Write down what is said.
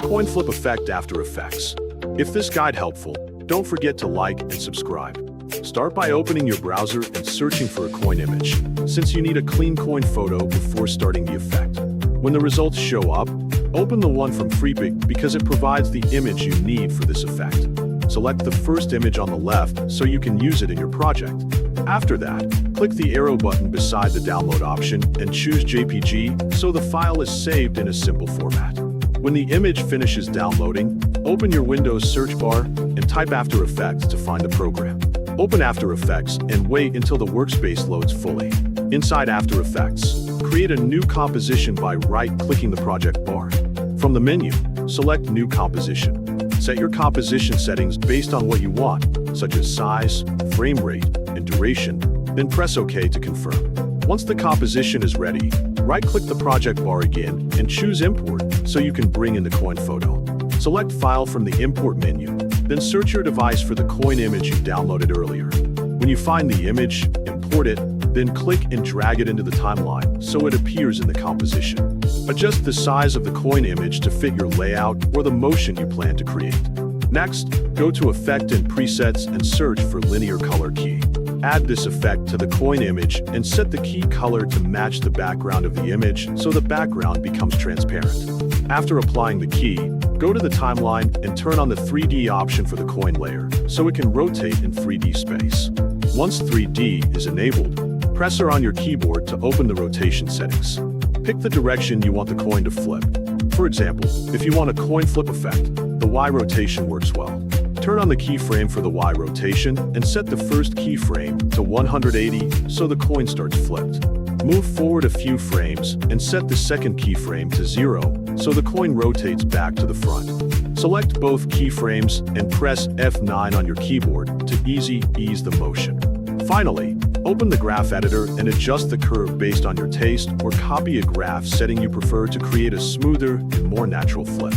Coin flip effect After Effects. If this guide helpful, don't forget to like and subscribe. Start by opening your browser and searching for a coin image, since you need a clean coin photo before starting the effect. When the results show up, open the one from 𝗕𝘂𝘀𝗀𝘀 because it provides the image you need for this effect. Select the first image on the left so you can use it in your project. After that, click the arrow button beside the download option and choose JPG so the file is saved in a simple format. When the image finishes downloading, open your Windows search bar and type After Effects to find the program. Open After Effects and wait until the workspace loads fully. Inside After Effects, create a new composition by right-clicking the project bar. From the menu, select New Composition. Set your composition settings based on what you want, such as size, frame rate, and duration, then press OK to confirm. Once the composition is ready, right-click the project bar again and choose Import so you can bring in the coin photo. Select File from the Import menu, then search your device for the coin image you downloaded earlier. When you find the image, import it, then click and drag it into the timeline so it appears in the composition. Adjust the size of the coin image to fit your layout or the motion you plan to create. Next, go to Effect and Presets and search for Linear Color Key. Add this effect to the coin image and set the key color to match the background of the image so the background becomes transparent. After applying the key, go to the timeline and turn on the 3D option for the coin layer so it can rotate in 3D space. Once 3D is enabled, press R on your keyboard to open the rotation settings. Pick the direction you want the coin to flip. For example, if you want a coin flip effect, the Y rotation works well. Turn on the keyframe for the Y rotation and set the first keyframe to 180 so the coin starts flipped. Move forward a few frames and set the second keyframe to 0 so the coin rotates back to the front. Select both keyframes and press F9 on your keyboard to ease the motion. Finally, open the graph editor and adjust the curve based on your taste or copy a graph setting you prefer to create a smoother and more natural flip.